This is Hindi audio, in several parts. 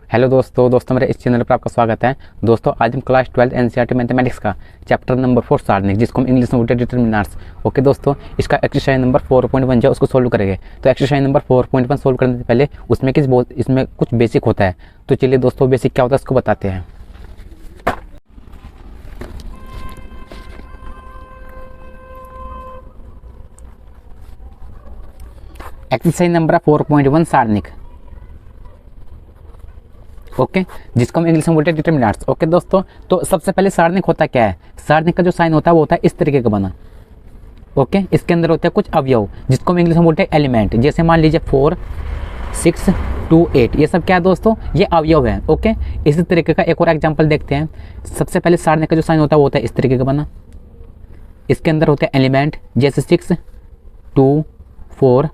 हेलो दोस्तों मेरे इस चैनल पर आपका स्वागत है। दोस्तों आज हम क्लास 12 एनसीईआरटी मैथमेटिक्स का चैप्टर नंबर 4 सारणिक, जिसको हम इंग्लिश में बोलते हैं डिटरमिनर्स। ओके दोस्तों, इसका एक्सरसाइज नंबर 4.1 जो उसको सोल्व करेंगे। तो एक्सरसाइज नंबर 4.1 सोल्व करने से पहले इसमें कुछ बेसिक होता है। तो चलिए दोस्तों, बेसिक क्या होता है उसको बताते हैं। एक्सरसाइज नंबर 4.1 सारणिक, ओके, जिसको हम इंग्लिश में बोलते हैं डिटरमिनर्स। ओके दोस्तों, तो सबसे पहले सारणिक होता क्या है? सारणिक का जो साइन होता है वो होता है इस तरीके का बना। ओके, इसके अंदर होते हैं कुछ अवयव जिसको हम इंग्लिश में बोलते हैं एलिमेंट। जैसे मान लीजिए 4, 6, 2, 8, ये सब क्या है दोस्तों? ये अवयव है। ओके, इसी तरीके का एक और एग्जाम्पल देखते हैं। सबसे पहले सारणिक का जो साइन होता है वो होता है इस तरीके का बना। इसके अंदर होते हैं एलिमेंट, जैसे 6, 2, 4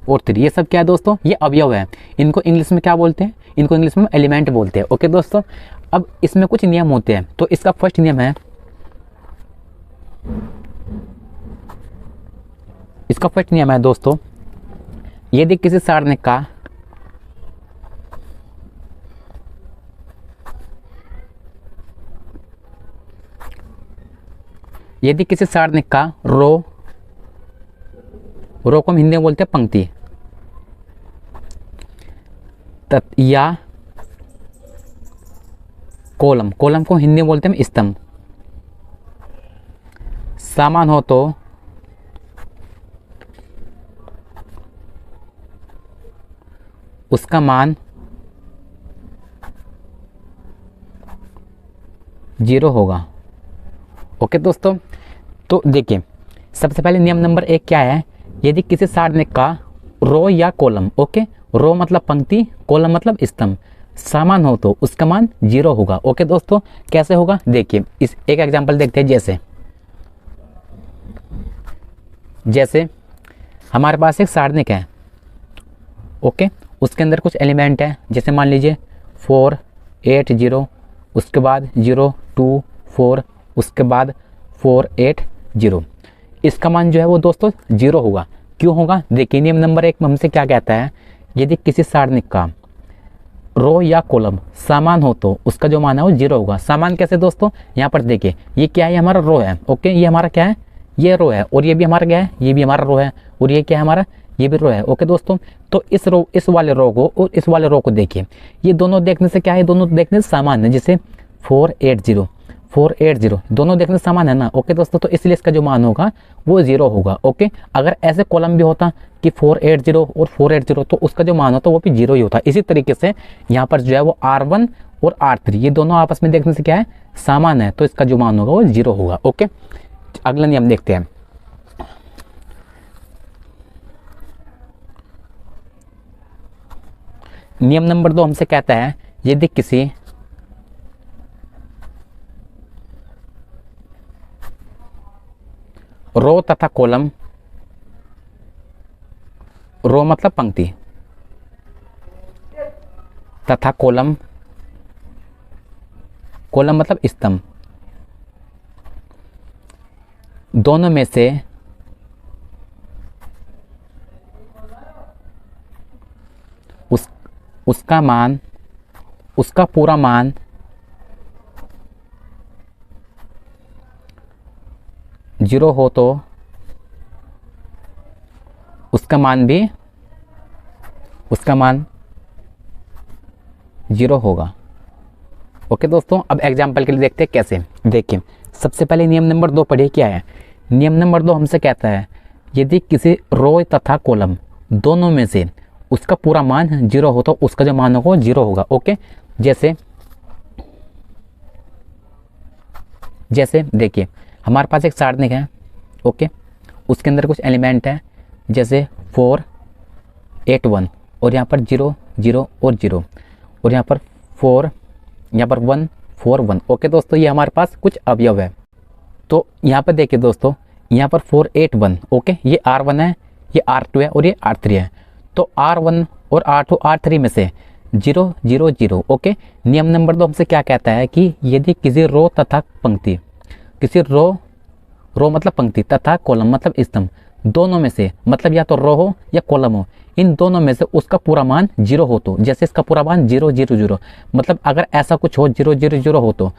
और 3। ये सब क्या है दोस्तों? ये अवयव है। इनको इंग्लिश में क्या बोलते हैं? इनको इंग्लिश में एलिमेंट बोलते हैं। ओके दोस्तों, अब इसमें कुछ नियम होते हैं। तो इसका फर्स्ट नियम है, दोस्तों, यदि किसी सारणिक का रो को हम हिंदी में बोलते हैं पंक्ति, या कॉलम को हिंदी में बोलते हैं स्तंभ, समान हो तो उसका मान 0 होगा। ओके दोस्तों, तो देखिए सबसे पहले नियम नंबर 1 क्या है? यदि किसी सारणिक का रो या कॉलम, ओके, रो मतलब पंक्ति, कॉलम मतलब स्तंभ, समान हो तो उसका मान 0 होगा। ओके दोस्तों, कैसे होगा? देखिए इस एक एग्जांपल देखते हैं। जैसे हमारे पास एक सारणिक है, ओके, उसके अंदर कुछ एलिमेंट है। जैसे मान लीजिए 4, 8, 0, उसके बाद 0, 2, 4, उसके बाद 4, 8, 0। इसका मान जो है वो दोस्तों 0 होगा। क्यों होगा? देखिए नियम नंबर 1 हमसे क्या कहता है? यदि किसी सारणिक का रो या कॉलम समान हो तो उसका जो मान है वो 0 होगा। समान कैसे दोस्तों? यहाँ पर देखिए, ये क्या है? हमारा रो है। ओके, ये हमारा क्या है? ये रो है। और ये भी हमारा क्या है? ये भी हमारा रो है। और ये क्या है? हमारा ये भी रो है। ओके दोस्तों, तो इस वाले रो को और इस वाले रो को देखिए, ये दोनों देखने से क्या है? दोनों देखने से समान है। जैसे 4, 8, 0, 4, 8, 0, दोनों देखने से समान है ना। ओके दोस्तों, तो इसलिए इसका जो मान होगा वो 0 होगा। ओके, अगर ऐसे कॉलम भी होता कि 4, 8, 0 और 4, 8, 0, तो उसका जो मान होता वो भी 0 ही होता। इसी तरीके से यहाँ पर जो है वो R1 और R3, ये दोनों आपस में देखने से क्या है? समान है, तो इसका जो मान होगा वो 0 होगा। ओके, अगला नियम देखते हैं। नियम नंबर 2 हमसे कहता है, यदि किसी रो तथा कॉलम, रो मतलब पंक्ति, तथा कॉलम मतलब स्तंभ, दोनों में से उसका पूरा मान 0 हो तो उसका मान 0 होगा। ओके दोस्तों, अब एग्जाम्पल के लिए देखते हैं कैसे। देखिए सबसे पहले नियम नंबर 2 पढ़िए क्या है। नियम नंबर 2 हमसे कहता है, यदि किसी रो तथा कॉलम दोनों में से उसका पूरा मान 0 हो तो उसका जो मान होगा वो 0 होगा। ओके, जैसे देखिए हमारे पास एक सारणिक है, ओके, उसके अंदर कुछ एलिमेंट है। जैसे 4, 8, 1, और यहाँ पर 0, 0 और 0, और यहाँ पर 4, यहाँ पर 1, 4, 1। ओके दोस्तों, ये हमारे पास कुछ अवयव है। तो यहाँ पर देखिए दोस्तों, यहाँ पर 4, 8, 1, ओके, ये R1 है, ये R2 है और ये R3 है। तो R1 और R2, R3 में से 0, 0, 0। ओके, नियम नंबर 2 हमसे क्या कहता है कि यदि किसी रो तथा पंक्ति, किसी रो मतलब पंक्ति तथा कॉलम मतलब स्तंभ, दोनों में से, मतलब या तो रो हो या कॉलम हो, इन दोनों में से उसका पूरा मान 0 हो, तो जैसे इसका पूरा मान 0 0 0, मतलब अगर ऐसा कुछ हो 0 0 0 हो तो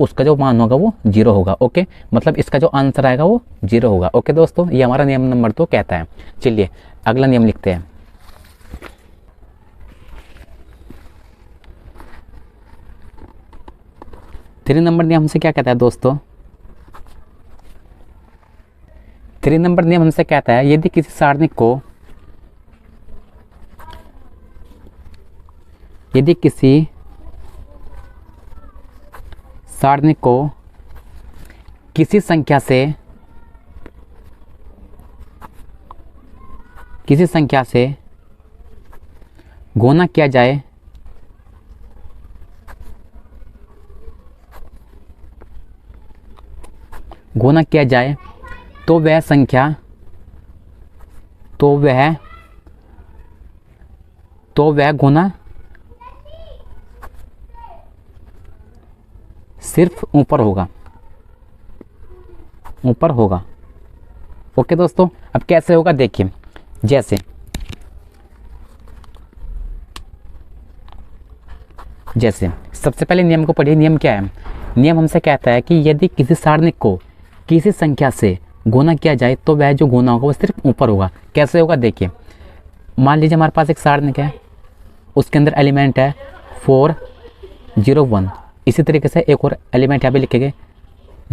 उसका जो मान होगा वो 0 होगा। ओके, मतलब इसका जो आंसर आएगा वो 0 होगा। ओके दोस्तों, ये हमारा नियम नंबर 2 कहता है। चलिए अगला नियम लिखते हैं। थ्री नंबर नियम हमसे क्या कहता है दोस्तों? 3 नंबर नियम हमसे कहता है यदि किसी सारणिक को किसी संख्या से गुणा किया जाए तो वह संख्या गुना सिर्फ ऊपर होगा। ओके दोस्तों, अब कैसे होगा देखिए। जैसे सबसे पहले नियम को पढ़िए। नियम क्या है? नियम हमसे कहता है कि यदि किसी सारणिक को किसी संख्या से गुना किया जाए तो वह जो गुना होगा वो सिर्फ ऊपर होगा। कैसे होगा देखिए। मान लीजिए हमारे पास एक सारणिक है, उसके अंदर एलिमेंट है 4 0 1। इसी तरीके से एक और एलिमेंट यहाँ पे लिखेंगे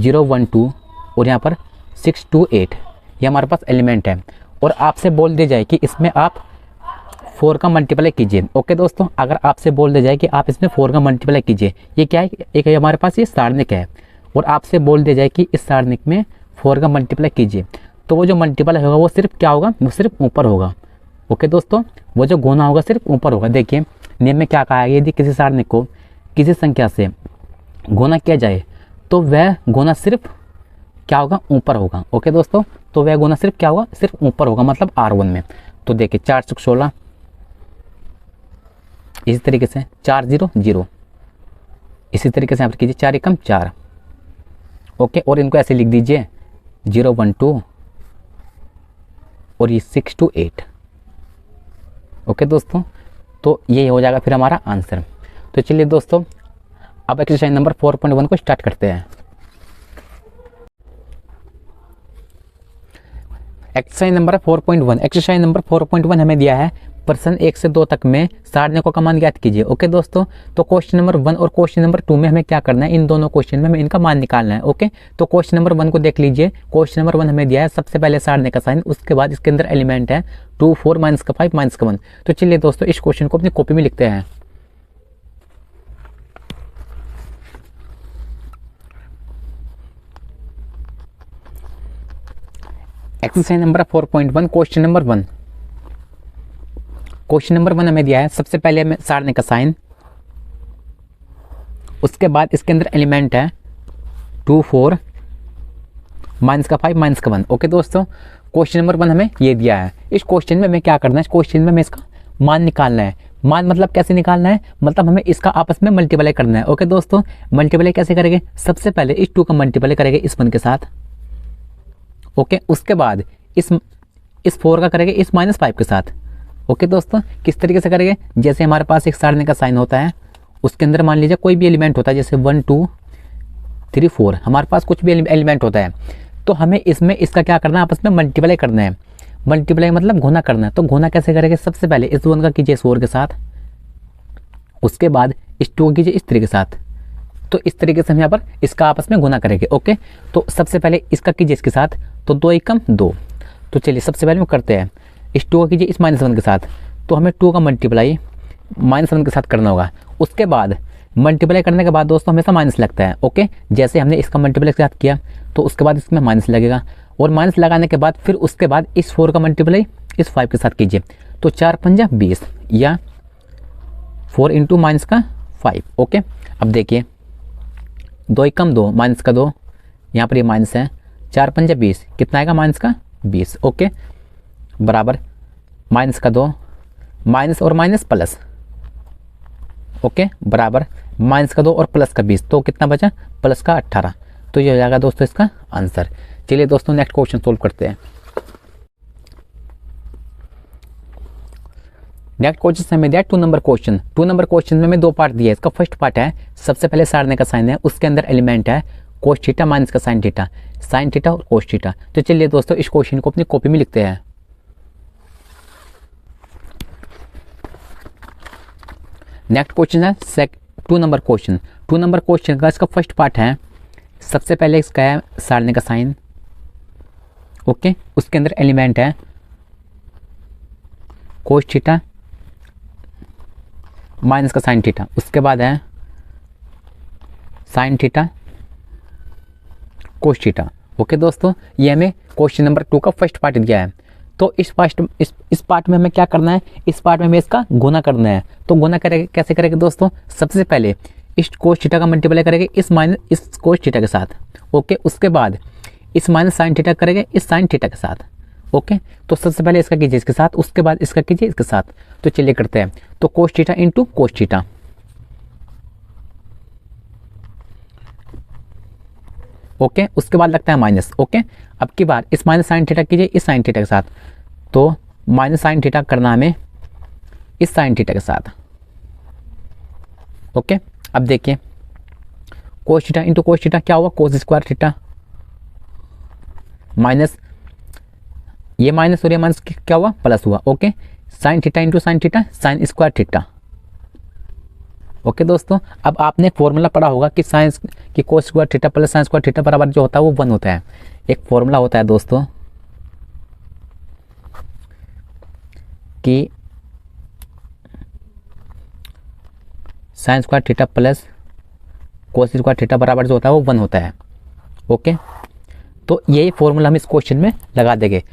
0 1 2 और यहाँ पर 6 2 8। ये हमारे पास एलिमेंट है और आपसे बोल दिया जाए कि इसमें आप 4 का मल्टीप्लाई कीजिए। ओके दोस्तों, अगर आपसे बोल दिया जाए कि आप इसमें 4 का मल्टीप्लाई कीजिए, ये क्या है? एक हमारे पास ये सारणिक है और आपसे बोल दिया जाए कि इस सारणिक में 4 का मल्टीप्लाई कीजिए, तो वो जो मल्टीप्लाई होगा वो सिर्फ क्या होगा? वो सिर्फ ऊपर होगा। ओके दोस्तों, वो जो गुना होगा सिर्फ ऊपर होगा। देखिए नियम में क्या कहा है, यदि किसी सारणिक को किसी संख्या से गुना किया जाए तो वह गुना सिर्फ क्या होगा? ऊपर होगा। ओके दोस्तों, तो वह गुना सिर्फ क्या होगा? सिर्फ ऊपर होगा, मतलब R1 में। तो देखिए 4 6 16, इसी तरीके से 4 0 0, इसी तरीके से यहाँ पर कीजिए 4 एकम 4। ओके, और इनको ऐसे लिख दीजिए 0 1 2 और ये 6 2 8। ओके दोस्तों, तो ये हो जाएगा फिर हमारा आंसर। तो चलिए दोस्तों अब एक्सरसाइज नंबर 4.1 को स्टार्ट करते हैं। एक्सरसाइज नंबर 4.1 हमें दिया है प्रश्न 1 से 2 तक में सारणिकों का मान ज्ञात कीजिए। ओके दोस्तों, तो क्वेश्चन नंबर 1 और क्वेश्चन नंबर 2 में हमें क्या करना है? इन दोनों क्वेश्चन में हमें इनका मान निकालना है। ओके, तो क्वेश्चन नंबर 1 को देख लीजिए। क्वेश्चन नंबर 1 हमें दिया है सबसे पहले सारणिक का साइन, उसके बाद इसके अंदर एलिमेंट है 2 4 -5 -1। तो चलिए दोस्तों इस क्वेश्चन को अपनी कॉपी में लिखते हैं। Exercise number 4.1 question number 1। Question number 1 हमें दिया है सबसे पहले हमें सारणिक का साइन, उसके बाद इसके अंदर एलिमेंट है 2 4 -5 -1। ओके दोस्तों, क्वेश्चन नंबर 1 हमें ये दिया है। इस क्वेश्चन में हमें क्या करना है? इस क्वेश्चन में हमें इसका मान निकालना है। मान मतलब कैसे निकालना है? मतलब हमें इसका आपस में मल्टीप्लाई करना है। ओके दोस्तों, मल्टीप्लाई कैसे करेंगे? सबसे पहले इस 2 का मल्टीप्लाई करेंगे इस 1 के साथ। ओके, उसके बाद इस 4 का करेंगे इस -5 के साथ। ओके दोस्तों, किस तरीके से करेंगे? जैसे हमारे पास एक सारणी का साइन होता है, उसके अंदर मान लीजिए कोई भी एलिमेंट होता है, जैसे 1 2 3 4, हमारे पास कुछ भी एलिमेंट होता है, तो हमें इसमें इसका क्या करना है? आपस में मल्टीप्लाई करना है। मल्टीप्लाई मतलब गुना करना है। तो गुना कैसे करेंगे? सबसे पहले इस 1 का कीजिए इस 4 के साथ, उसके बाद इस 2 कीजिए इस 3 के साथ। तो इस तरीके से हम यहाँ पर इसका आपस में गुना करेंगे। ओके, तो सबसे पहले इसका कीजिए इसके साथ, तो 2 एकम 2। तो चलिए सबसे पहले हम करते हैं इस 2 का कीजिए इस -1 के साथ, तो हमें 2 का मल्टीप्लाई -1 के साथ करना होगा। उसके बाद मल्टीप्लाई करने के बाद दोस्तों हमेशा माइनस लगता है। ओके, जैसे हमने इसका मल्टीप्लाई के साथ किया तो उसके बाद इसमें माइनस लगेगा, और माइनस लगाने के बाद फिर उसके बाद इस 4 का मल्टीप्लाई इस 5 के साथ कीजिए, तो 4 5 20 या 4 × -5। ओके, अब देखिए 2 एकम 2 -2, यहाँ पर ये माइनस है, 4 5 20, कितना आएगा? -20। ओके, बराबर -2 माइनस और माइनस प्लस। ओके, बराबर -2 और प्लस का 20, तो कितना बचा? प्लस का 18। तो ये हो जाएगा दोस्तों इसका आंसर। चलिए दोस्तों नेक्स्ट क्वेश्चन सोल्व करते हैं। नेक्स्ट क्वेश्चन में दिया 2 नंबर क्वेश्चन। 2 नंबर क्वेश्चन में दो पार्ट दिया है। इसका फर्स्ट पार्ट है, सबसे पहले सारने का साइन है, उसके अंदर एलिमेंट है कोस थीटा माइनस का साइन थीटा और कोस थीटा। तो चलिए दोस्तों इस क्वेश्चन को अपनी कॉपी में लिखते हैं। नेक्स्ट क्वेश्चन है 2 नंबर क्वेश्चन। 2 नंबर क्वेश्चन का इसका फर्स्ट पार्ट है, सबसे पहले इसका है सारने का साइन, ओके, उसके अंदर एलिमेंट है कोस थीटा माइनस का साइन थीटा, उसके बाद है sine theta cos theta. Okay दोस्तों, ये हमें क्वेश्चन नंबर 2 का फर्स्ट पार्ट दिया है। तो इस पार्ट में हमें क्या करना है, इस पार्ट में हमें इसका गुना करना है। तो गुना करेंगे, कैसे करेंगे दोस्तों, सबसे पहले इस कोस थीटा का मल्टीप्लाई करेंगे इस कोस थीटा के साथ, ओके, उसके बाद इस माइनस साइन थीटा करेंगे इस साइन थीटा के साथ, ओके। तो सबसे पहले इसका कीजिए इसके साथ, उसके बाद इसका कीजिए इसके साथ। तो चलिए करते हैं। तो cos theta into cos theta, okay, उसके बाद लगता है माइनस, ओके। अब की बार इस माइनस साइन थीटा कीजिए इस साइन थीटा के साथ, तो माइनस साइन थीटा करना हमें इस साइन थीटा के साथ, ओके। अब देखिए cos theta into cos theta क्या हुआ, कोस स्क्वायर थीटा माइनस ये माइनस और ये माइनस क्या हुआ, प्लस हुआ, okay. Sine theta into sine theta sine square theta, okay दोस्तों। अब आपने फॉर्मूला पढ़ा होगा कि साइन की cos square theta plus sine square theta बराबर जो होता है वो 1 होता है। एक फॉर्मूला होता है दोस्तों कि sine square theta plus cos square theta बराबर जो होता है वो 1 होता है, ओके। तो यही फॉर्मूला हम इस क्वेश्चन में लगा देंगे।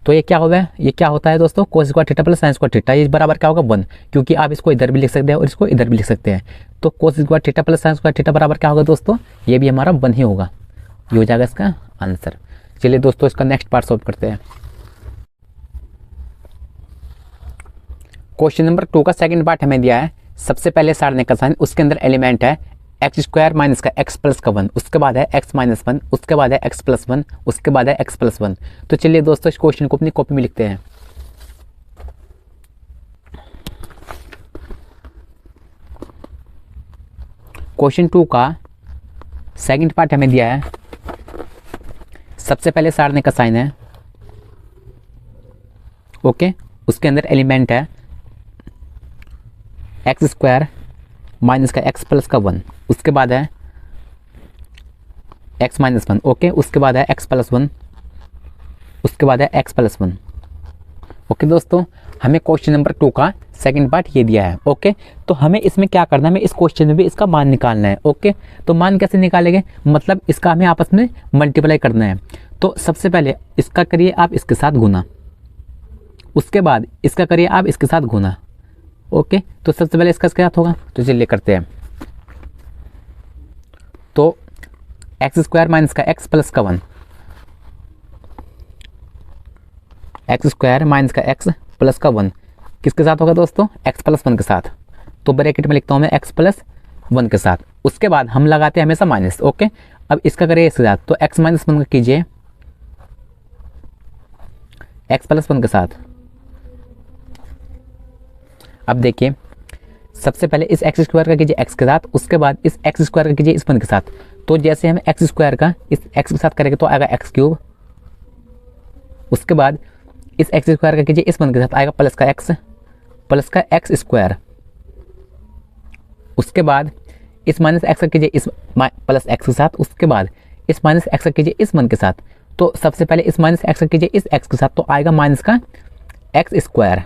तो ये क्या होगा, ये क्या होता है दोस्तों, cos square theta plus sine square theta, ये बराबर क्या होगा 1, क्योंकि आप इसको इधर भी लिख सकते हैं और इसको इधर भी लिख सकते हैं। तो cos square theta plus sine square theta बराबर क्या होगा दोस्तों, ये भी हमारा 1 ही होगा, ये हो जाएगा इसका आंसर। चलिए दोस्तों इसका नेक्स्ट पार्ट सॉल्व करते हैं। क्वेश्चन नंबर 2 का सेकंड पार्ट हमें दिया है, सबसे पहले सारने का साइन, उसके अंदर एलिमेंट है एक्स स्क्वायर माइनस का एक्स प्लस का 1, उसके बाद है एक्स माइनस 1, उसके बाद है एक्स प्लस 1, उसके बाद है एक्स प्लस 1। तो चलिए दोस्तों इस क्वेश्चन को अपनी कॉपी में लिखते हैं। क्वेश्चन 2 का सेकंड पार्ट हमें दिया है, सबसे पहले सारने का साइन है, ओके, उसके अंदर एलिमेंट है एक्स स्क्वायर माइनस का एक्स प्लस का 1, उसके बाद है एक्स माइनस 1, ओके, उसके बाद है एक्स प्लस 1, उसके बाद है एक्स प्लस 1, ओके दोस्तों। हमें क्वेश्चन नंबर 2 का सेकंड पार्ट ये दिया है, ओके। तो हमें इसमें क्या करना है, हमें इस क्वेश्चन में भी इसका मान निकालना है, ओके। तो मान कैसे निकालेंगे, मतलब इसका हमें आपस में मल्टीप्लाई करना है। तो सबसे पहले इसका करिए आप इसके साथ गुना, उसके बाद इसका करिए आप इसके साथ गुना, ओके। तो सबसे पहले इसका साथ होगा, तो चलिए करते हैं। तो एक्स स्क्वायर माइनस का एक्स प्लस का 1, एक्स स्क्वायर माइनस का एक्स प्लस का 1 किसके साथ होगा दोस्तों, एक्स प्लस 1 के साथ। तो ब्रैकेट में लिखता हूं मैं एक्स प्लस 1 के साथ, उसके बाद हम लगाते हैं हमेशा माइनस, ओके। अब इसका करिए इसके साथ, तो एक्स माइनस 1 का कीजिए एक्स प्लस 1 के साथ। अब देखिए सबसे पहले इस एक्स स्क्वायर का कीजिए एक्स के साथ, उसके बाद इस एक्स स्क्वायर का कीजिए इस 1 के साथ। तो जैसे हम एक्स स्क्वायर का इस एक्स के साथ करेंगे तो आएगा एक्स क्यूब, उसके बाद इस एक्स स्क्वायर का कीजिए इस 1 के साथ, आएगा प्लस का एक्स स्क्वायर, उसके बाद इस माइनस एक्स का कीजिए इस प्लस एक्स के साथ, उसके बाद इस माइनस एक्स का कीजिए इस 1 के साथ। तो सबसे पहले इस माइनस एक्स का कीजिए इस एक्स के साथ, तो आएगा माइनस का एक्स स्क्वायर,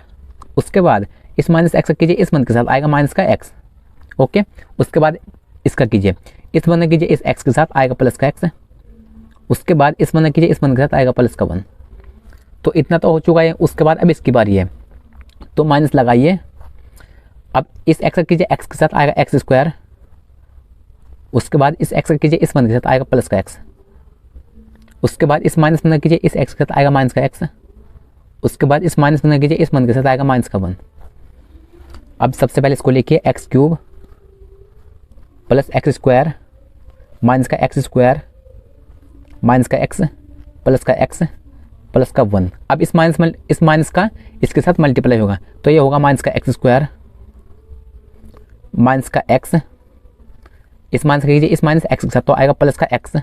उसके बाद इस माइनस एक्स का कीजिए इस 1 के साथ, आएगा माइनस का एक्स, ओके। उसके बाद इसका कीजिए इस 1 कीजिए इस एक्स के साथ, आएगा प्लस का एक्स, उसके बाद इस 1 कीजिए इस 1 के साथ, आएगा प्लस का 1। तो इतना तो हो चुका है, उसके बाद अब इसकी बारी है, तो माइनस लगाइए। अब इस एक्स का कीजिए एक्स के साथ, आएगा एक्स स्क्वायर, उसके बाद इस एक्स का कीजिए इस 1 के साथ, आएगा प्लस का एक्स, उसके बाद इस माइनस 1 कीजिए इस एक्स के साथ, आएगा माइनस का एक्स, उसके बाद इस माइनस 1 कीजिए इस 1 के साथ, आएगा माइनस का 1। अब सबसे पहले इसको लिखिए x cube plus x square minus का एक्स स्क्वायर माइनस का एक्स प्लस का एक्स प्लस का 1। अब इस माइनस का इसके साथ मल्टीप्लाई होगा, तो ये होगा माइनस का एक्स स्क्वायर माइनस का एक्स, इस माइनस का कीजिए इस माइनस एक्स के साथ तो आएगा प्लस का एक्स।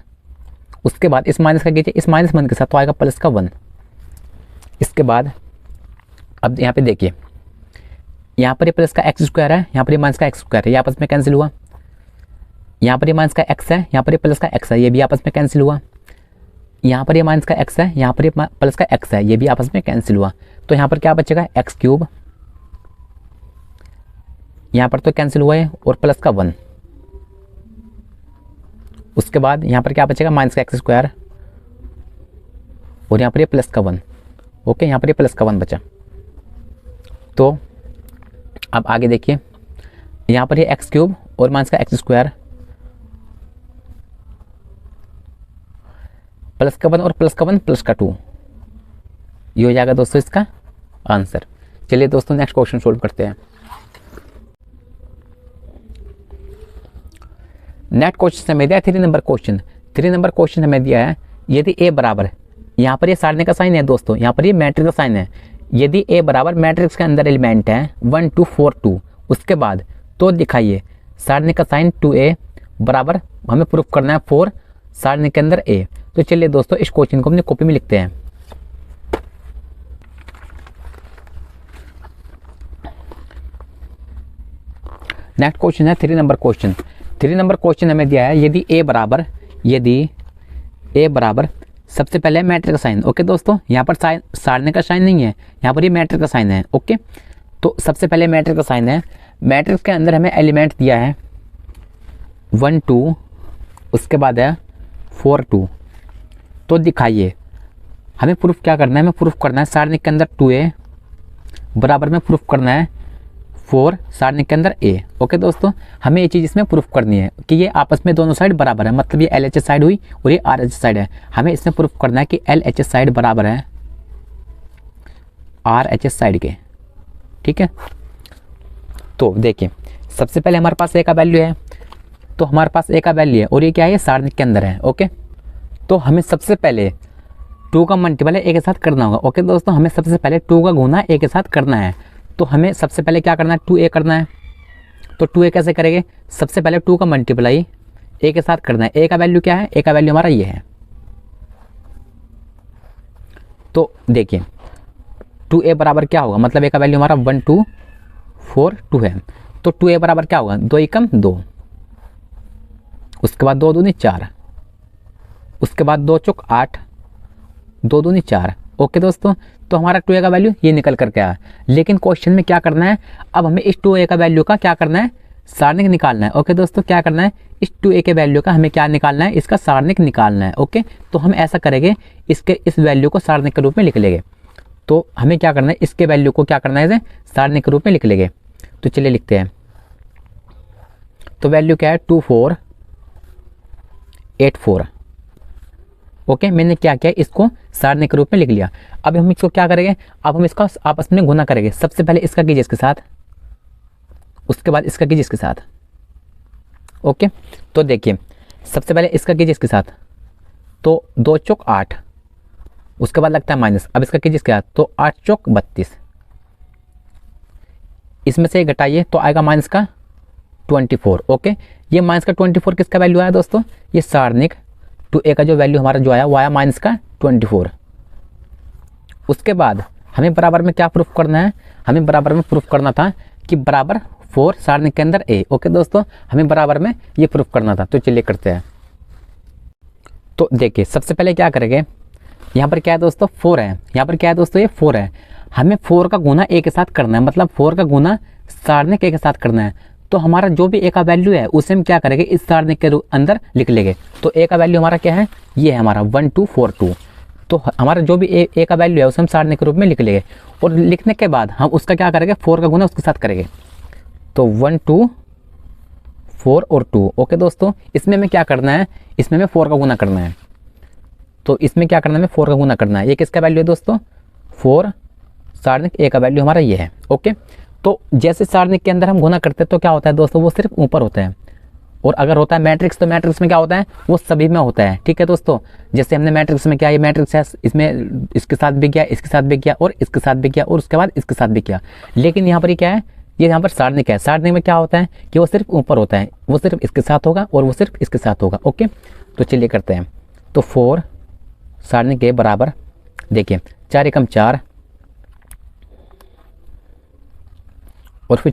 उसके बाद इस माइनस का कीजिए इस माइनस 1 के साथ तो आएगा प्लस का 1। इसके बाद अब यहाँ पे देखिए, यहाँ पर ये प्लस का एक्स स्क्वायर है, यहाँ पर ये माइनस का एक्स स्क्वायर है, ये आपस में कैंसिल हुआ। यहाँ पर ये माइनस का एक्स है, यहाँ पर ये प्लस का एक्स है, ये भी आपस में कैंसिल हुआ। यहाँ पर ये माइनस का एक्स है, यहाँ पर ये प्लस का एक्स है, ये भी आपस में कैंसिल हुआ। तो यहाँ पर क्या बचेगा एक्स क्यूब, यहाँ पर तो कैंसिल हुआ है, और प्लस का 1। उसके बाद यहाँ पर क्या बचेगा माइनस का एक्स स्क्वायर, और यहाँ पर ये प्लस का 1। ओके, यहाँ पर ये प्लस का 1 बचा। तो अब आगे देखिए, यहाँ पर ये एक्स क्यूब और माइनस का एक्स स्क्वायर प्लस का 1 और प्लस का 1 प्लस का 2, ये हो जाएगा दोस्तों इसका आंसर। चलिए दोस्तों नेक्स्ट क्वेश्चन सोल्व करते हैं। नेक्स्ट क्वेश्चन हमें दिया 3 नंबर क्वेश्चन। 3 नंबर क्वेश्चन हमें दिया है यदि ए बराबर, यहाँ पर ये सारणी का साइन है दोस्तों, यहाँ पर ये मैट्रिक्स का साइन है। यदि ए बराबर मैट्रिक्स के अंदर एलिमेंट है 1 2 4 2, उसके बाद तो दिखाइए सारणी का साइन 2a बराबर, हमें प्रूफ करना है 4 सारणी के अंदर a। तो चलिए दोस्तों इस क्वेश्चन को अपनी कॉपी में लिखते हैं। नेक्स्ट क्वेश्चन है 3 नंबर क्वेश्चन। 3 नंबर क्वेश्चन हमें दिया है यदि a बराबर सबसे पहले मैट्रिक्स का साइन। ओके दोस्तों, यहाँ पर सारणी का साइन नहीं है, यहाँ पर ये मैट्रिक्स का साइन है। ओके, तो सबसे पहले मैट्रिक्स का साइन है। मैट्रिक्स के अंदर हमें एलिमेंट दिया है 1 2, उसके बाद है 4 2। तो दिखाइए हमें प्रूफ क्या करना है, हमें प्रूफ करना है सारणी के अंदर 2a बराबर में प्रूफ करना है 4 सारणी के अंदर a। ओके दोस्तों, हमें ये चीज़ इसमें प्रूफ करनी है कि ये आपस में दोनों साइड बराबर है, मतलब ये LHS साइड हुई और ये RHS साइड है। हमें इसमें प्रूफ करना है कि LHS साइड बराबर है RHS साइड के। ठीक है, तो देखिए सबसे पहले हमारे पास a का वैल्यू है, तो हमारे पास a का वैल्यू है और ये क्या है, ये सारणी के अंदर है। ओके, तो हमें सबसे पहले 2 का मल्टीपल a के साथ करना होगा। ओके दोस्तों, हमें सबसे पहले 2 का गुना a के साथ करना है। तो हमें सबसे पहले क्या करना है, 2a करना है। तो 2a कैसे करेंगे, सबसे पहले 2 का मल्टीप्लाई a के साथ करना है। a का वैल्यू क्या है, a का वैल्यू हमारा ये है। तो देखिए 2a बराबर क्या होगा, मतलब a का वैल्यू हमारा 1 2 4 2 है। तो 2a बराबर क्या होगा, 2 एकम 2, उसके बाद 2 दूनी 4, उसके बाद 2 चौक 8, 2 दूनी 4। ओके दोस्तों, तो हमारा 2a का वैल्यू ये निकल करके आया। लेकिन क्वेश्चन में क्या करना है, अब हमें इस 2a का वैल्यू का क्या करना है, सारणिक निकालना है। ओके दोस्तों, क्या करना है, इस 2a के वैल्यू का हमें क्या निकालना है, इसका सारणिक निकालना है। ओके, तो हम ऐसा करेंगे, इसके इस वैल्यू को सारणिक के रूप में लिख लेंगे। तो हमें क्या करना है, इसके वैल्यू को क्या करना है, इसे सारणिक के रूप में लिख लेंगे। तो चलिए लिखते हैं। तो वैल्यू क्या है 2 4 8 4। ओके, मैंने क्या किया, इसको सारणी के रूप में लिख लिया। अब हम इसको क्या करेंगे, अब हम इसका आपस में गुना करेंगे। सबसे पहले इसका कीजिए इसके साथ, उसके बाद इसका कीजिए इसके साथ। ओके, तो देखिए सबसे पहले इसका कीजिए इसके साथ, तो 2 चौक 8, उसके बाद लगता है माइनस। अब इसका कीजिए इसके साथ, तो 8 चौक 32, इसमें से घटाइए तो आएगा माइनस का 24। ओके, ये माइनस का 24 किसका वैल्यू आया दोस्तों, ये सारणिक 2a का जो वैल्यू हमारा जो आया वो आया माइनस का 24। उसके बाद हमें बराबर में क्या प्रूफ करना है, हमें बराबर में प्रूफ करना था कि बराबर 4 सारणी के अंदर a। ओके दोस्तों, हमें बराबर में ये प्रूफ करना था। तो चलिए करते हैं। तो देखिए सबसे पहले क्या करेंगे, यहाँ पर क्या है दोस्तों 4 है, यहाँ पर क्या है दोस्तों ये 4 है। हमें 4 का गुना a के साथ करना है, मतलब 4 का गुना सारणिक a के साथ करना है। तो हमारा जो भी a का वैल्यू है उसे हम क्या करेंगे, इस सारणिक के अंदर लिख लेंगे। तो a का वैल्यू हमारा क्या है, ये है हमारा 1 2 4 2। तो हमारा जो भी a का वैल्यू है उसे हम सारणिक के रूप में लिख लेंगे। और लिखने के बाद हम उसका क्या करेंगे, 4 का गुना उसके साथ करेंगे। तो 1 2 4 और 2। ओके दोस्तों, इसमें हमें क्या करना है, इसमें हमें 4 का गुना करना है। तो इसमें क्या करना है, हमें 4 का गुना करना है। ये किसका वैल्यू है दोस्तों, 4 सारणिक a का वैल्यू हमारा ये है। ओके, तो जैसे सारणिक के अंदर हम गुना करते हैं तो क्या होता है दोस्तों, वो सिर्फ ऊपर होता है। और अगर होता है मैट्रिक्स तो मैट्रिक्स में क्या होता है, वो सभी में होता है। ठीक है दोस्तों, जैसे हमने मैट्रिक्स में क्या, ये मैट्रिक्स है, इसमें इसके साथ भी किया, इसके साथ भी किया, और इसके साथ भी किया, और उसके बाद इसके साथ भी किया। लेकिन यहाँ पर ये क्या है, ये यहाँ पर सारणिक है। सारणिक में क्या होता है कि वो सिर्फ ऊपर होता है, वो सिर्फ इसके साथ होगा और वो सिर्फ इसके साथ होगा। ओके, तो चलिए करते हैं। तो 4 सारणिक के बराबर, देखिए 4 एकम 4 और फिर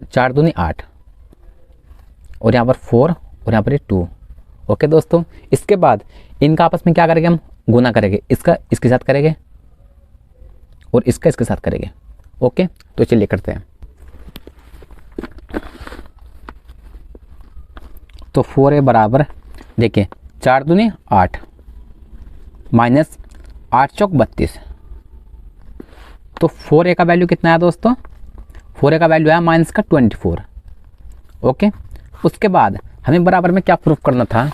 4 दूनी 8 और यहाँ पर 4 और यहाँ पर 2। ओके दोस्तों, इसके बाद इनका आपस में क्या करेंगे, हम गुना करेंगे, इसका इसके साथ करेंगे और इसका इसके साथ करेंगे। ओके, तो चलिए करते हैं। तो 4 है बराबर, देखिए 4 दूनी 8 माइनस 8 चौक 32। तो 4a का वैल्यू कितना है दोस्तों, 4a का वैल्यू है माइनस का 24। ओके, उसके बाद हमें बराबर में क्या प्रूफ करना था,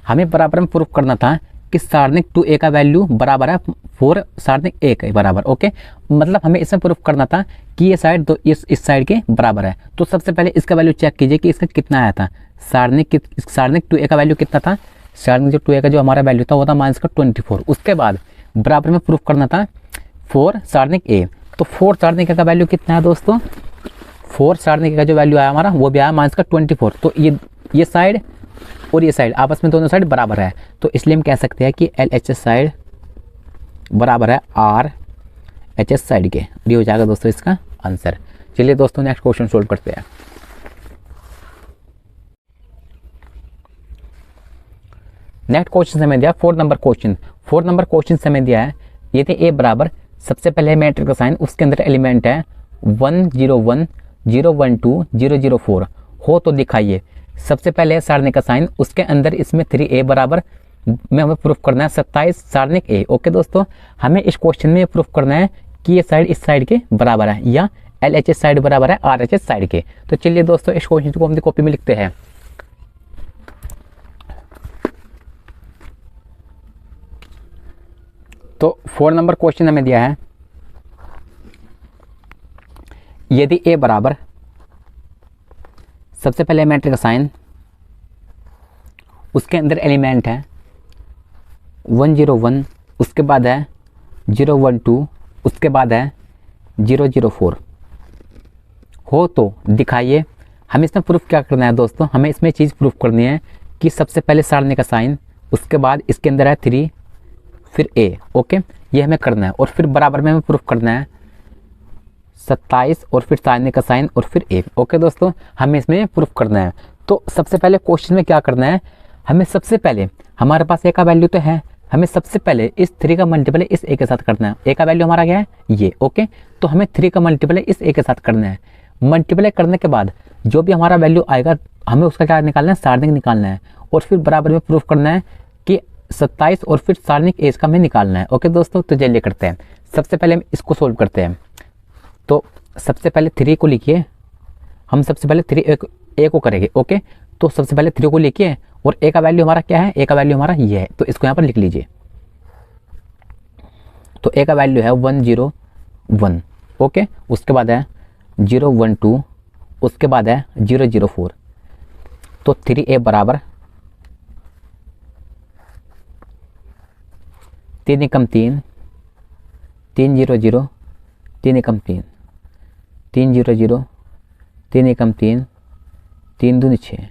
हमें बराबर में प्रूफ करना था कि सारणिक 2a का वैल्यू बराबर है 4 सारणिक a के बराबर। ओके, मतलब हमें इसमें प्रूफ करना था कि ये साइड तो इस साइड के बराबर है। तो सबसे पहले इसका वैल्यू चेक कीजिए कि इसका कितना आया था। सारणिक 2a का वैल्यू कितना था, सारणिक जो 2a का जो हमारा वैल्यू था वो था माइनस का 24। उसके बाद बराबर में प्रूफ करना था 4 सारणिक a। तो 4 सारणिक का वैल्यू कितना है दोस्तों, 4 सारणिक का जो वैल्यू आया हमारा वो भी आया माइनस का 24। तो ये साइड और ये साइड आपस में दोनों साइड बराबर है, तो इसलिए हम कह सकते हैं कि LHS साइड बराबर है RHS साइड के। ये हो जाएगा दोस्तों इसका आंसर। चलिए दोस्तों नेक्स्ट क्वेश्चन सोल्व करते हैं। नेक्स्ट क्वेश्चन हमें दिया 4 नंबर क्वेश्चन। 4 नंबर क्वेश्चन हमें दिया है, ये थे a बराबर, सबसे पहले मैट्रिक्स का साइन, उसके अंदर एलिमेंट है 1 0 1 0 1 2 0 0 4 हो तो दिखाइए। सबसे पहले सारणिक का साइन, उसके अंदर इसमें 3a बराबर में हमें प्रूफ करना है 27 सारणिक a। ओके दोस्तों, हमें इस क्वेश्चन में प्रूफ करना है कि ये साइड इस साइड के बराबर है या LHS साइड बराबर है RHS साइड के। तो चलिए दोस्तों इस क्वेश्चन को हम कॉपी में लिखते हैं। तो 4 नंबर क्वेश्चन हमें दिया है, यदि a बराबर, सबसे पहले मैट्रिक्स का साइन, उसके अंदर एलिमेंट है 1 0 1, उसके बाद है 0 1 2, उसके बाद है 0 0 4 हो तो दिखाइए। हमें इसमें प्रूफ क्या करना है दोस्तों, हमें इसमें चीज़ प्रूफ करनी है कि सबसे पहले सारणिक का साइन, उसके बाद इसके अंदर है 3 फिर a। ओके, ये हमें करना है और फिर बराबर में हमें प्रूफ करना है 27 और फिर सारणिक का साइन और फिर a। ओके दोस्तों, हमें इसमें प्रूफ करना है। तो सबसे पहले क्वेश्चन में क्या करना है, हमें सबसे पहले, हमारे पास a का वैल्यू तो है, हमें सबसे पहले इस 3 का मल्टीपल इस a के साथ करना है। a का वैल्यू हमारा क्या है ये। ओके, तो हमें 3 का मल्टीपल इस a के साथ करना है। मल्टीप्लाई करने के बाद जो भी हमारा वैल्यू आएगा हमें उसका क्या निकालना है, सारणिक निकालना है और फिर बराबर में प्रूफ करना है कि 27 और फिर सारणिक a का हमें निकालना है। ओके दोस्तों, तो चलिए करते हैं। सबसे पहले हम इसको सोल्व करते हैं। तो सबसे पहले 3 को लिखिए, हम सबसे पहले 3 a को करेंगे। ओके, तो सबसे पहले 3 को लिखिए और a का वैल्यू हमारा क्या है, a का वैल्यू हमारा ये है, तो इसको यहाँ पर लिख लीजिए। तो a का वैल्यू है 1 0 1। ओके, उसके बाद है 0 1 2, उसके बाद है 0 0 4। तो 3a बराबर 3 एकम 3 3 0 0 3 एकम 3 3 0 0 3 एकम 3 3 दूनी 6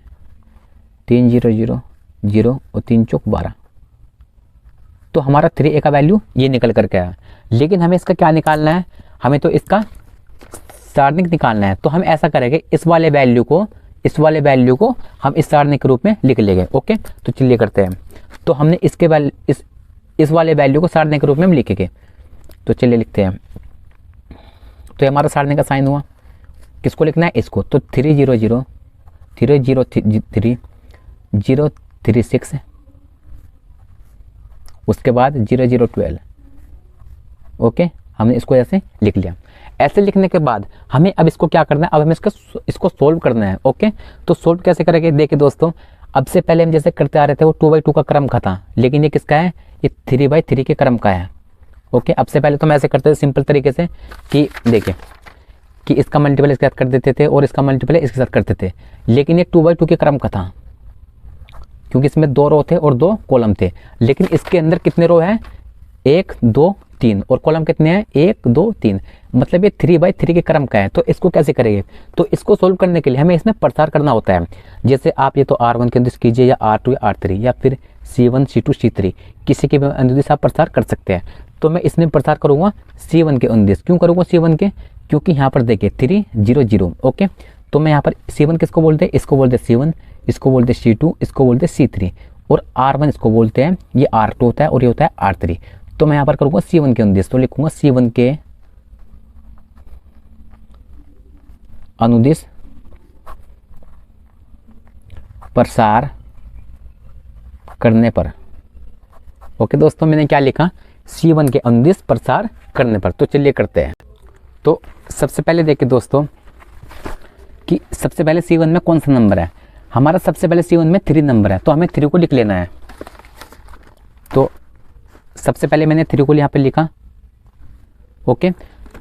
3 0 0 0 और 3 चौक 12। तो हमारा 3a का वैल्यू ये निकल करके आया। लेकिन हमें इसका क्या निकालना है, हमें तो इसका सारणिक निकालना है। तो हम ऐसा करेंगे, इस वाले वैल्यू को हम इस सारणिक के रूप में लिख लेंगे। ओके, तो चलिए करते हैं। तो हमने इसके वैल्यू इस वाले वैल्यू को सारणिक के रूप में हम लिखेंगे। तो चलिए लिखते हैं। तो हमारा सारणिक का साइन हुआ, किसको लिखना है, इसको। तो 3 0 0 3 0 3 0 3 6, उसके बाद 0 0 12। ओके, हमने इसको ऐसे लिख लिया। ऐसे लिखने के बाद हमें अब इसको क्या करना है, अब हमें इसको सोल्व करना है। ओके, तो सोल्व कैसे करेंगे, देखिए दोस्तों, अब से पहले हम जैसे करते आ रहे थे वो 2/2 का क्रम का था, लेकिन ये किसका है, ये 3/3 के क्रम का है। ओके, अब से पहले तो हम ऐसे करते थे सिंपल तरीके से कि देखिए कि इसका मल्टीपल इसके साथ कर देते थे और इसका मल्टीपल इसके साथ करते थे, लेकिन ये 2/2 के क्रम का था क्योंकि इसमें 2 रो थे और 2 कॉलम थे। लेकिन इसके अंदर कितने रो हैं, 1 2 3 और कॉलम कितने हैं, 1 2 3, मतलब ये 3/3 के क्रम का है। तो इसको कैसे करेंगे, तो इसको सोल्व करने के लिए हमें इसमें प्रसार करना होता है। जैसे आप ये तो R1 के अनुदिश कीजिए या R2 या R3 या फिर C1 C2 C3 किसी के भी अनुदिश आप प्रसार कर सकते हैं। तो मैं इसमें प्रसार करूँगा C1 के अनुदिश। क्यों करूँगा C1 के, क्योंकि यहाँ पर देखिए 3 0 0। ओके, तो मैं यहाँ पर C1 किसको बोलते हैं, इसको बोलते हैं C1, इसको बोलते हैं C2, इसको बोलते हैं C3 और R1 इसको बोलते हैं, ये R2 होता है और ये होता है R3। तो मैं यहाँ पर करूँगा C1 के अनुदिश, तो लिखूंगा C1 के अनुदिश प्रसार करने पर। ओके दोस्तों, मैंने क्या लिखा, C1 के अनुदिश प्रसार करने पर। तो चलिए करते हैं। तो सबसे पहले देखिए दोस्तों कि सबसे पहले C1 में कौन सा नंबर है, हमारा सबसे पहले C1 में 3 नंबर है, तो हमें 3 को लिख लेना है। तो सबसे पहले मैंने 3 को यहाँ पे लिखा। ओके,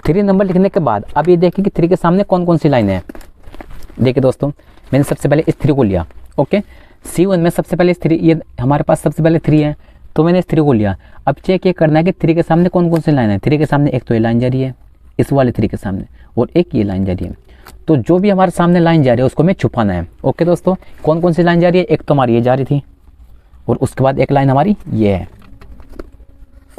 3 नंबर लिखने के बाद अब ये देखिए कि 3 के सामने कौन कौन सी लाइन है। देखिए दोस्तों, मैंने सबसे पहले इस 3 को लिया। ओके, C1 में सबसे पहले इस 3, ये हमारे पास सबसे पहले 3 है, तो मैंने इस 3 को लिया। अब चेक ये करना है कि 3 के सामने कौन कौन सी लाइन है। 3 के सामने एक तो ये लाइन जा रही है इस वाले 3 के सामने, और एक ये लाइन जा रही है। तो जो भी हमारे सामने लाइन जा रही है उसको हमें छुपाना है। ओके दोस्तों, कौन कौन सी लाइन जा रही है, एक तो हमारी ये जा रही थी और उसके बाद एक लाइन हमारी ये है।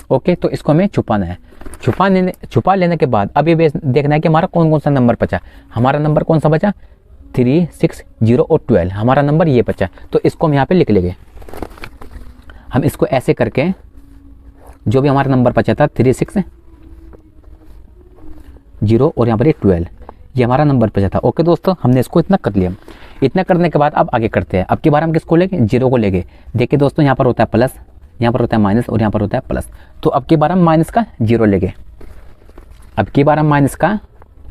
ओके, तो इसको हमें छुपाना है। छुपा लेने के बाद अब ये देखना है कि हमारा कौन कौन सा नंबर बचा। हमारा नंबर कौन सा बचा, 3 6 0 और 12, हमारा नंबर ये बचा। तो इसको हम यहाँ पे लिख लेंगे। हम इसको ऐसे करके जो भी हमारा नंबर बचा था 3 6 0 और यहाँ पर ये 12, ये हमारा नंबर बचा था। ओके दोस्तों, हमने इसको इतना कर लिया। इतना करने के बाद अब आगे करते हैं। अब की बार हम किसको लेंगे, 0 को लेंगे। देखिए दोस्तों, यहाँ पर होता है प्लस, यहाँ पर होता है माइनस और यहाँ पर होता है प्लस। तो अब की बार हम माइनस का 0 लेंगे। अब की बार हम माइनस का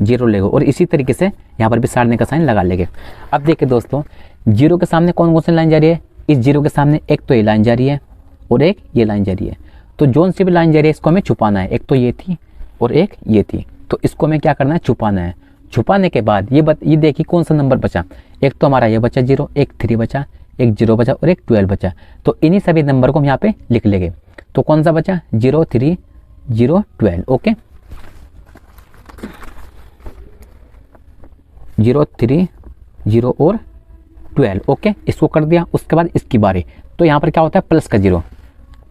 0 लेंगे और इसी तरीके से यहाँ पर भी सारने का साइन लगा लेंगे। अब देखिए दोस्तों, 0 के सामने कौन कौन सी लाइन जा रही है, इस 0 के सामने एक तो ये लाइन जा रही है और एक ये लाइन जा रही है। तो जोन सी भी लाइन जा रही है इसको हमें छुपाना है। एक तो ये थी और एक ये थी, तो इसको हमें क्या करना है, छुपाना है। छुपाने के बाद ये देखिए कौन सा नंबर बचा, एक तो हमारा ये बचा 0, एक 3 बचा, एक 0 बचा और एक 12 बचा। तो इन्हीं सभी नंबर को हम यहाँ पे लिख लेंगे। तो कौन सा बचा, 0 3 0 12। ओके, 0 3 0 और 12। ओके, इसको कर दिया। उसके बाद इसकी बारी, तो यहाँ पर क्या होता है, प्लस का 0,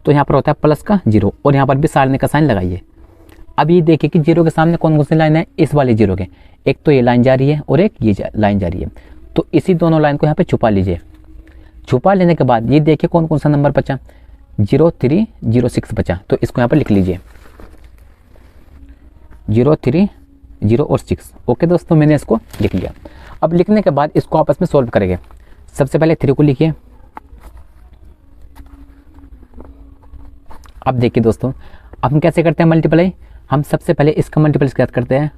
तो यहाँ पर होता है प्लस का 0 और यहाँ पर भी सारने का साइन लगाइए। अब ये देखिए कि 0 के सामने कौन कौन सी लाइन है, इस वाले 0 के एक तो ये लाइन जा रही है और एक ये लाइन जा रही है। तो इसी दोनों लाइन को यहाँ पे छुपा लीजिए। छुपा लेने के बाद ये देखिए कौन कौन सा नंबर बचा, 0 3 0 6 बचा। तो इसको यहाँ पर लिख लीजिए, 0 3 0 और 6। ओके दोस्तों, मैंने इसको लिख लिया। अब लिखने के बाद इसको आपस में सोल्व करेंगे। सबसे पहले 3 को लिखिए। अब देखिए दोस्तों, अब हम कैसे करते हैं मल्टीप्लाई, हम सबसे पहले इसका मल्टीपल इसके साथ करते हैं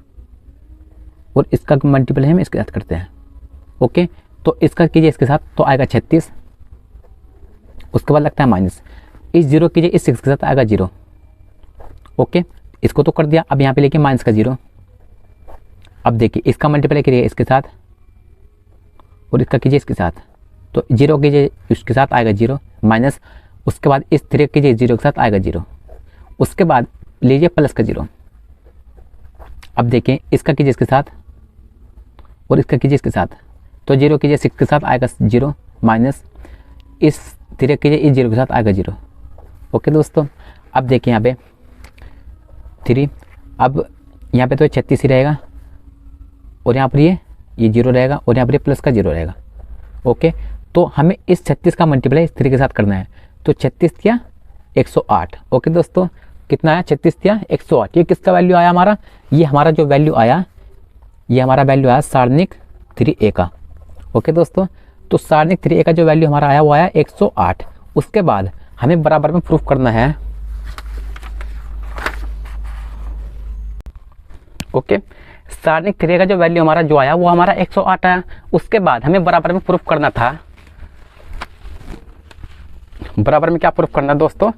और इसका मल्टीपल हम इसके साथ करते हैं। ओके, तो इसका कीजिए इसके साथ, तो आएगा 36, उसके बाद लगता है माइनस, इस 0 कीजिए इस 6 के साथ आएगा 0। ओके, इसको तो कर दिया। अब यहाँ पे लेके माइनस का 0। अब देखिए इसका मल्टीप्लाई करिए इसके साथ और इसका कीजिए इसके साथ, तो 0 कीजिए इसके साथ आएगा 0 माइनस, उसके बाद इस 3 कीजिए 0 के साथ आएगा 0, उसके बाद लीजिए प्लस का 0। अब देखिए इसका कीजिए इसके साथ और इसका कीजिए इसके साथ, तो 0 कीजिए 6 के साथ आएगा 0 माइनस, इस 3 कीजिए इस 0 के साथ आएगा 0। ओके दोस्तों, अब देखिए यहाँ पे 3, अब यहाँ पे तो 36 ही रहेगा और यहाँ पर ये 0 रहेगा और यहाँ पर प्लस का 0 रहेगा। ओके, तो हमें इस 36 का मल्टीप्लाई इस 3 के साथ करना है। तो 36 या 108। ओके दोस्तों, कितना आया, 36 या 108। ये किसका वैल्यू आया हमारा, ये हमारा जो वैल्यू आया, ये हमारा वैल्यू आया सारणिक 3a का। ओके दोस्तों, तो सारणिक 3a का जो वैल्यू हमारा आया वो आया 108। उसके बाद हमें बराबर में प्रूफ करना है। ओके, सारणिक 3a का जो वैल्यू हमारा जो आया वो हमारा 108 आया। उसके बाद हमें बराबर में प्रूफ करना था, बराबर में क्या प्रूफ करना दोस्तों,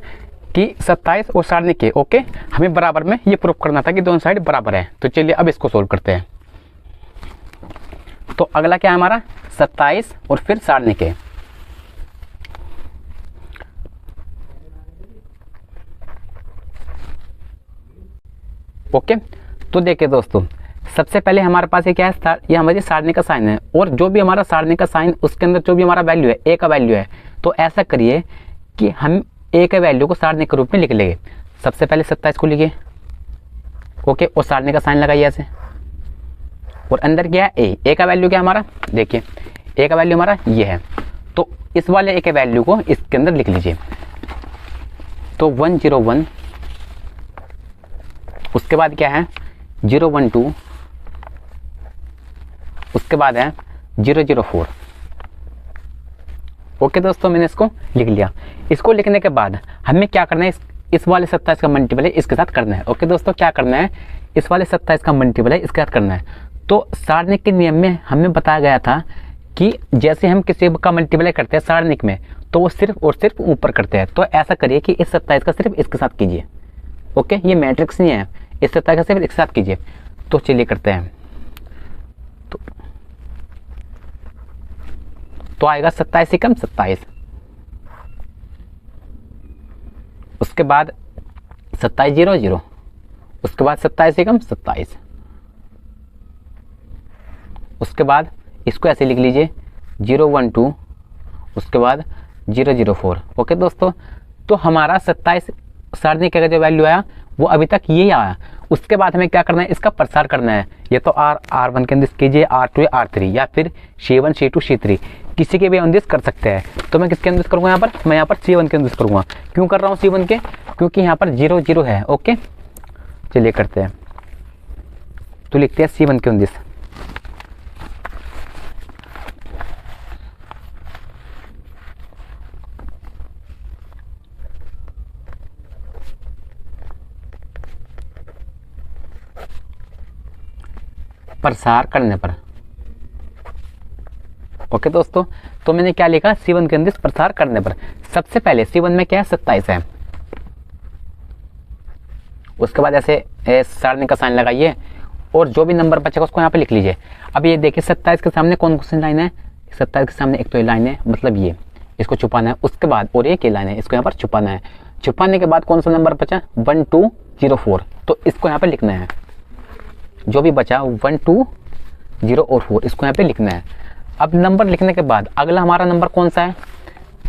कि 27 और सारणिक के। ओके, हमें बराबर में ये प्रूफ करना था कि दोनों साइड बराबर है। तो चलिए अब इसको सोल्व करते हैं। तो अगला क्या है हमारा 27 और फिर सारणी के। ओके, तो देखिए दोस्तों, सबसे पहले हमारे पास ये क्या है, ये हमारी सारणी का साइन है, और जो भी हमारा सारणी का साइन उसके अंदर जो भी हमारा वैल्यू है, ए का वैल्यू है, तो ऐसा करिए कि हम ए के वैल्यू को सारणी के रूप में लिख लेंगे। सबसे पहले 27 को लिखिए, ओके, और सारणी का साइन लगाइए ऐसे, और अंदर क्या है ए का वैल्यू क्या है हमारा, देखिए ए का वैल्यू हमारा ये है, तो इस वाले ए के वैल्यू को इसके अंदर लिख लीजिए। तो 101, उसके बाद क्या है 012, उसके बाद है 004। ओके दोस्तों, मैंने इसको लिख लिया। इसको लिखने के बाद हमें क्या करना है, इस वाले 27 का मल्टीपल है इसके साथ करना है। ओके दोस्तों, क्या करना है, इस वाले 27 का मल्टीपल है इसके साथ करना है। तो सारणिक के नियम में हमें बताया गया था कि जैसे हम किसी का मल्टीपल करते हैं सारणिक में, तो वो सिर्फ और सिर्फ ऊपर करते हैं। तो ऐसा करिए कि इस 27 का सिर्फ इसके साथ कीजिए। ओके, ये मैट्रिक्स नहीं है, इस 27 का सिर्फ इसके साथ कीजिए। तो चलिए करते हैं। तो आएगा 27 से कम 27, उसके बाद 2700, उसके बाद 27 से कम 27, उसके बाद इसको ऐसे लिख लीजिए 012, उसके बाद 004। ओके दोस्तों, तो हमारा 27 सारणी का जो वैल्यू आया वो अभी तक यही आया। उसके बाद हमें क्या करना है, इसका प्रसार करना है। ये तो R1 के अंदर कीजिए, R2 या R3, या फिर C1 C2 C3 किसी के भी अंदर कर सकते हैं। तो मैं किसके अंदर करूँगा, यहाँ पर मैं यहाँ पर C1 के अंदर करूँगा। क्यों कर रहा हूँ C1 के, क्योंकि यहाँ पर 0 है। ओके, चलिए करते हैं। तो लिखते हैं C1 के अंदर, प्रसार करने पर। ओके दोस्तों, तो मैंने क्या लिखा, C1 के अंदर प्रसार करने पर। सबसे पहले C1 में क्या है 27 है, उसके बाद ऐसे सारणी का साइन लगाइए, और जो भी नंबर बचेगा उसको यहाँ पे लिख लीजिए। अब ये देखिए 27 के सामने कौन सी लाइन है, 27 के सामने एक तो ये लाइन है, मतलब ये, इसको छुपाना है। उसके बाद और एक ये लाइन है, इसको यहाँ पर छुपाना है। छुपाने के बाद कौन सा नंबर बचा, 1204, तो इसको यहाँ पे लिखना है। जो भी बचा 1204 और 4, इसको यहाँ पे लिखना है। अब नंबर लिखने के बाद अगला हमारा नंबर कौन सा है,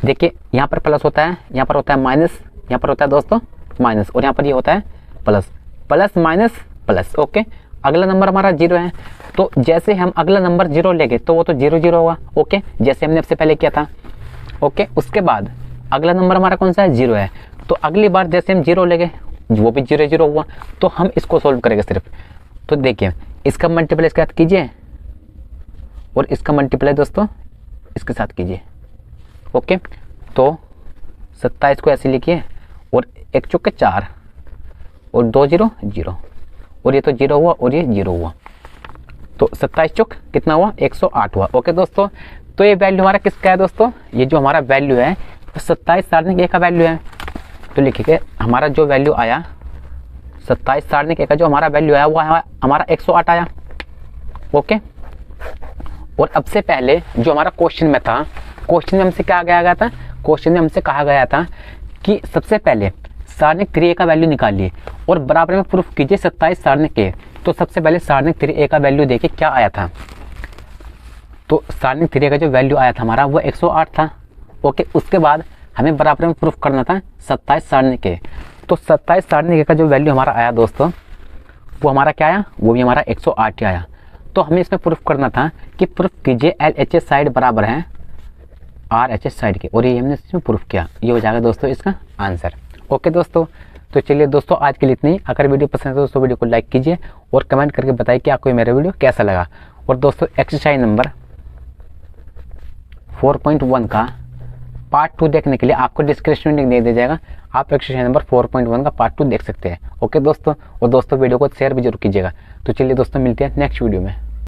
देखिए यहाँ पर प्लस होता है, यहाँ पर होता है माइनस, यहाँ पर होता है दोस्तों माइनस, और यहाँ पर ये होता है plus, plus minus plus. Okay, अगला नंबर हमारा 0 है, तो जैसे हम अगला नंबर 0 लेंगे तो वो तो 0 होगा। ओके, जैसे हमने सबसे पहले किया था। ओके, उसके बाद अगला नंबर हमारा कौन सा है, 0 है, तो अगली बार जैसे हम 0 लेंगे वो भी 0 हुआ। तो हम इसको सोल्व करेंगे सिर्फ। तो देखिए इसका मल्टीप्लाई इसके साथ कीजिए, और इसका मल्टीप्लाई दोस्तों इसके साथ कीजिए। ओके, तो 27 को ऐसे लिखिए, और 1 चौके 4, और 2 0 0, और ये तो 0 हुआ और ये 0 हुआ, तो 27 चौक कितना हुआ, 108 हुआ। ओके दोस्तों, तो ये वैल्यू हमारा किसका है दोस्तों, ये जो हमारा वैल्यू है तो 27 सारणी के का वैल्यू है। तो लिखिए हमारा जो वैल्यू आया 27 सारणी के का जो हमारा वैल्यू आया वो हमारा 108 आया। ओके, और अब से पहले जो हमारा क्वेश्चन में था, क्वेश्चन में हमसे क्या गया था, क्वेश्चन में हमसे कहा गया था कि सबसे पहले सारणिक 3a का वैल्यू निकालिए और बराबर में प्रूफ कीजिए 27 सारणिक के। तो सबसे पहले सारणिक 3a का वैल्यू देखिए क्या आया था। तो सारणिक 3a का जो वैल्यू आया था हमारा वो 108 था। ओके, उसके बाद हमें बराबर में प्रूफ करना था 27 सारणिक के। तो 27 सारणिक का जो वैल्यू हमारा आया दोस्तों, वो हमारा क्या आया, वो भी हमारा 108 आया। तो हमें इसमें प्रूफ करना था कि प्रूफ कीजिए LHS साइड बराबर है RHS साइड के, और ये हमने इसमें प्रूफ किया। ये हो जाएगा दोस्तों इसका आंसर। ओके दोस्तों, तो चलिए दोस्तों आज के लिए इतना ही। अगर वीडियो पसंद है तो दोस्तों वीडियो को लाइक कीजिए और कमेंट करके बताइए कि आपको मेरा वीडियो कैसा लगा। और दोस्तों एक्सरसाइज नंबर 4.1 का पार्ट 2 देखने के लिए आपको डिस्क्रिप्शन लिंक दे दिया जाएगा, आप एक्सरसाइज नंबर 4.1 का पार्ट 2 देख सकते हैं। ओके दोस्तों, और दोस्तों वीडियो को शेयर भी जरूर कीजिएगा। तो चलिए दोस्तों मिलते हैं नेक्स्ट वीडियो में।